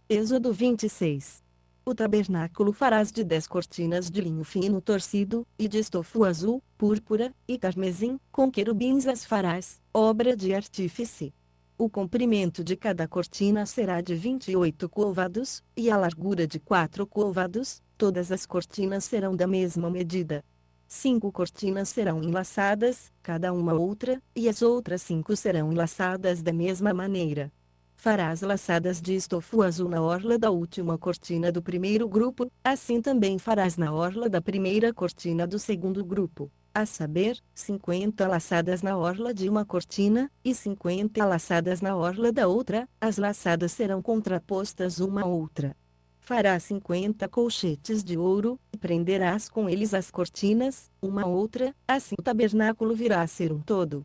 Êxodo 26. O tabernáculo farás de 10 cortinas de linho fino torcido, e de estofo azul, púrpura, e carmesim, com querubins as farás, obra de artífice. O comprimento de cada cortina será de 28 côvados, e a largura de 4 côvados, todas as cortinas serão da mesma medida. 5 cortinas serão enlaçadas, cada uma outra, e as outras 5 serão enlaçadas da mesma maneira. Farás laçadas de estofo azul na orla da última cortina do primeiro grupo, assim também farás na orla da primeira cortina do segundo grupo, a saber, 50 laçadas na orla de uma cortina, e 50 laçadas na orla da outra. As laçadas serão contrapostas uma à outra. Farás 50 colchetes de ouro, e prenderás com eles as cortinas, uma à outra, assim o tabernáculo virá a ser um todo.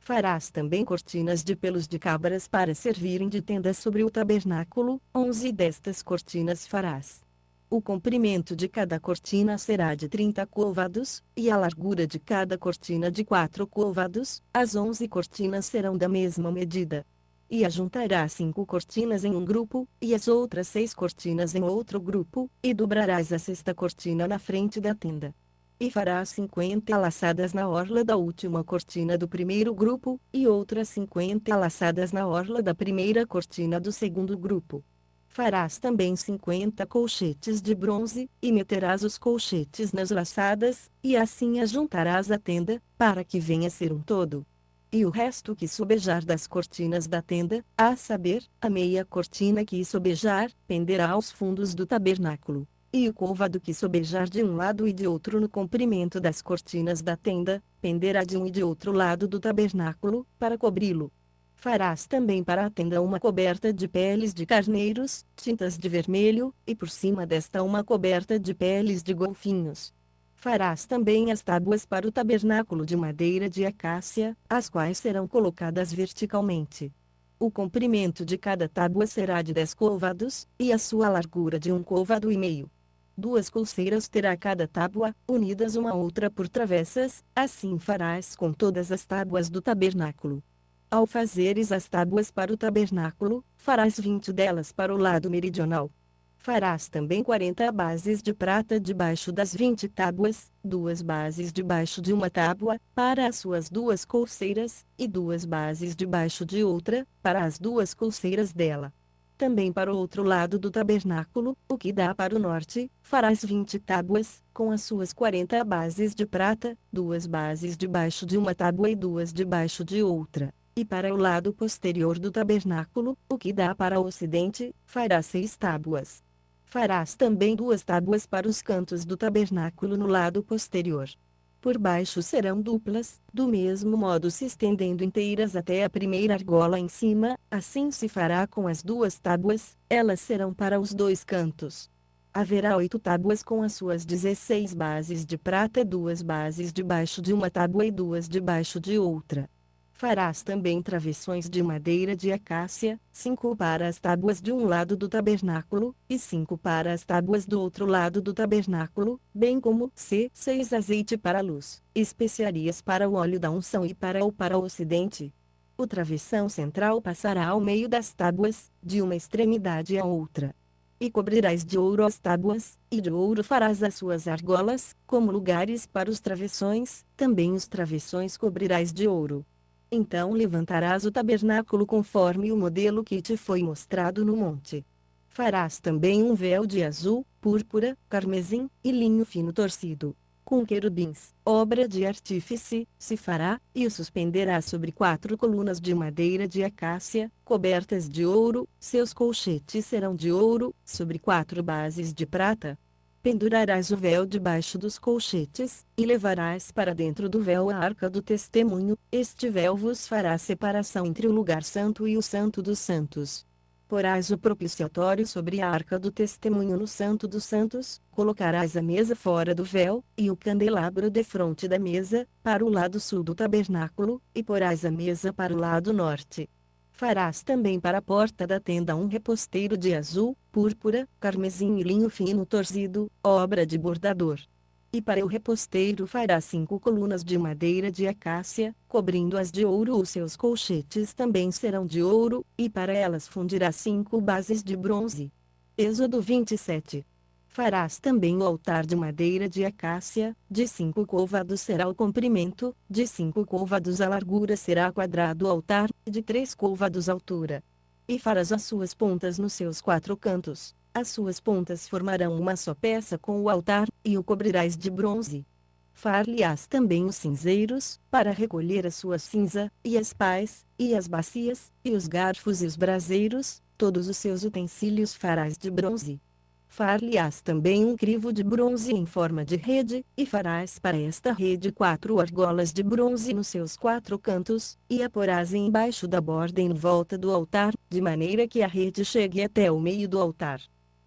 Farás também cortinas de pelos de cabras para servirem de tenda sobre o tabernáculo, 11 destas cortinas farás. O comprimento de cada cortina será de 30 côvados, e a largura de cada cortina de 4 côvados. As 11 cortinas serão da mesma medida. E ajuntarás 5 cortinas em um grupo, e as outras 6 cortinas em outro grupo, e dobrarás a sexta cortina na frente da tenda. E farás 50 laçadas na orla da última cortina do primeiro grupo, e outras 50 laçadas na orla da primeira cortina do segundo grupo. Farás também 50 colchetes de bronze, e meterás os colchetes nas laçadas, e assim ajuntarás a tenda, para que venha a ser um todo. E o resto que sobejar das cortinas da tenda, a saber, a meia cortina que sobejar, penderá aos fundos do tabernáculo. E o côvado que sobejar de um lado e de outro no comprimento das cortinas da tenda, penderá de um e de outro lado do tabernáculo, para cobri-lo. Farás também para a tenda uma coberta de peles de carneiros, tintas de vermelho, e por cima desta uma coberta de peles de golfinhos. Farás também as tábuas para o tabernáculo de madeira de acácia, as quais serão colocadas verticalmente. O comprimento de cada tábua será de 10 côvados, e a sua largura de 1,5 côvado. 2 colcheiras terá cada tábua, unidas uma a outra por travessas. Assim farás com todas as tábuas do tabernáculo. Ao fazeres as tábuas para o tabernáculo, farás 20 delas para o lado meridional. Farás também 40 bases de prata debaixo das 20 tábuas, 2 bases debaixo de uma tábua, para as suas 2 colcheiras, e 2 bases debaixo de outra, para as 2 colcheiras dela. Também para o outro lado do tabernáculo, o que dá para o norte, farás 20 tábuas, com as suas 40 bases de prata, 2 bases debaixo de uma tábua e 2 debaixo de outra. E para o lado posterior do tabernáculo, o que dá para o ocidente, farás 6 tábuas. Farás também 2 tábuas para os cantos do tabernáculo no lado posterior. Por baixo serão duplas, do mesmo modo se estendendo inteiras até a primeira argola em cima. Assim se fará com as 2 tábuas, elas serão para os 2 cantos. Haverá 8 tábuas com as suas 16 bases de prata, 2 bases debaixo de uma tábua e 2 debaixo de outra. Farás também travessões de madeira de acácia, 5 para as tábuas de um lado do tabernáculo, e 5 para as tábuas do outro lado do tabernáculo, bem como 6 azeite para a luz, especiarias para o óleo da unção e para o ocidente. O travessão central passará ao meio das tábuas, de uma extremidade à outra. E cobrirás de ouro as tábuas, e de ouro farás as suas argolas, como lugares para os travessões. Também os travessões cobrirás de ouro. Então levantarás o tabernáculo conforme o modelo que te foi mostrado no monte. Farás também um véu de azul, púrpura, carmesim, e linho fino torcido. Com querubins, obra de artífice, se fará, e o suspenderás sobre 4 colunas de madeira de acácia, cobertas de ouro. Seus colchetes serão de ouro, sobre 4 bases de prata. Pendurarás o véu debaixo dos colchetes, e levarás para dentro do véu a arca do testemunho. Este véu vos fará separação entre o lugar santo e o santo dos santos. Porás o propiciatório sobre a arca do testemunho no santo dos santos, colocarás a mesa fora do véu, e o candelabro defronte da mesa, para o lado sul do tabernáculo, e porás a mesa para o lado norte. Farás também para a porta da tenda um reposteiro de azul, púrpura, carmesim e linho fino torcido, obra de bordador. E para o reposteiro farás 5 colunas de madeira de acácia, cobrindo-as de ouro. Os seus colchetes também serão de ouro, e para elas fundirás 5 bases de bronze. Êxodo 27. Farás também o altar de madeira de acácia, de 5 côvados será o comprimento, de 5 côvados a largura será quadrado o altar, de 3 côvados a altura. E farás as suas pontas nos seus 4 cantos, as suas pontas formarão uma só peça com o altar, e o cobrirás de bronze. Far-lhe-ás também os cinzeiros, para recolher a sua cinza, e as pás, e as bacias, e os garfos e os braseiros, todos os seus utensílios farás de bronze. Far-lhe-ás também um crivo de bronze em forma de rede, e farás para esta rede 4 argolas de bronze nos seus 4 cantos, e a porás embaixo da borda em volta do altar, de maneira que a rede chegue até o meio do altar.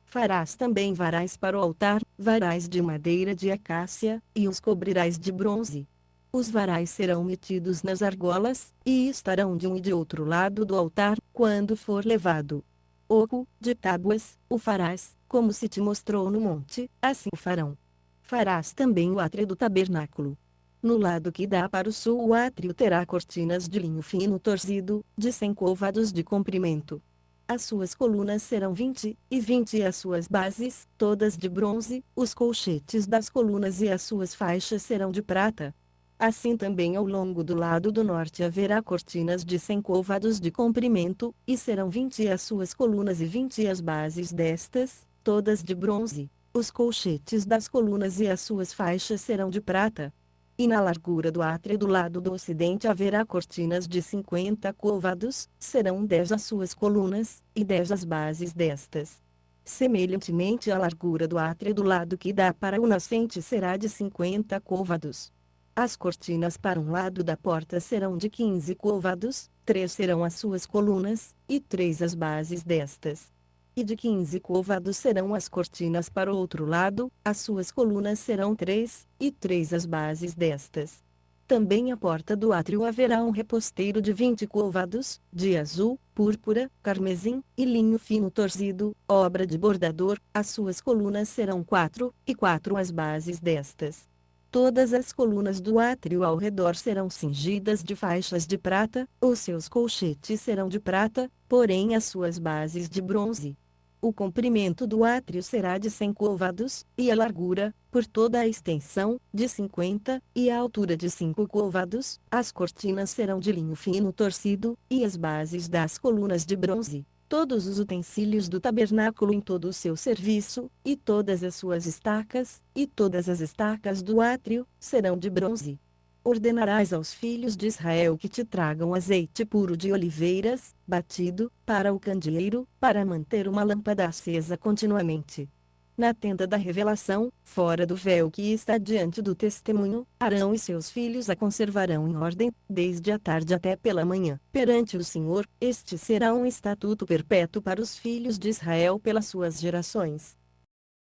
Farás também varais para o altar, varais de madeira de acácia, e os cobrirás de bronze. Os varais serão metidos nas argolas, e estarão de um e de outro lado do altar, quando for levado. Oco, de tábuas, o farás, como se te mostrou no monte, assim o farão. Farás também o átrio do tabernáculo. No lado que dá para o sul o átrio terá cortinas de linho fino torcido, de 100 côvados de comprimento. As suas colunas serão 20, e 20 as suas bases, todas de bronze, os colchetes das colunas e as suas faixas serão de prata. Assim também ao longo do lado do norte haverá cortinas de 100 côvados de comprimento, e serão 20 as suas colunas e 20 as bases destas, todas de bronze. Os colchetes das colunas e as suas faixas serão de prata. E na largura do átrio do lado do ocidente haverá cortinas de 50 côvados, serão 10 as suas colunas, e 10 as bases destas. Semelhantemente a largura do átrio do lado que dá para o nascente será de 50 côvados. As cortinas para um lado da porta serão de 15 côvados, 3 serão as suas colunas, e 3 as bases destas. E de 15 côvados serão as cortinas para o outro lado, as suas colunas serão 3, e 3 as bases destas. Também à porta do átrio haverá um reposteiro de 20 côvados, de azul, púrpura, carmesim, e linho fino torcido, obra de bordador, as suas colunas serão 4, e 4 as bases destas. Todas as colunas do átrio ao redor serão cingidas de faixas de prata, os seus colchetes serão de prata, porém as suas bases de bronze. O comprimento do átrio será de 100 côvados, e a largura, por toda a extensão, de 50, e a altura de 5 côvados. As cortinas serão de linho fino torcido, e as bases das colunas de bronze. Todos os utensílios do tabernáculo em todo o seu serviço, e todas as suas estacas, e todas as estacas do átrio, serão de bronze. Ordenarás aos filhos de Israel que te tragam azeite puro de oliveiras, batido, para o candeeiro, para manter uma lâmpada acesa continuamente. Na tenda da revelação, fora do véu que está diante do testemunho, Arão e seus filhos a conservarão em ordem, desde a tarde até pela manhã. Perante o Senhor, este será um estatuto perpétuo para os filhos de Israel pelas suas gerações.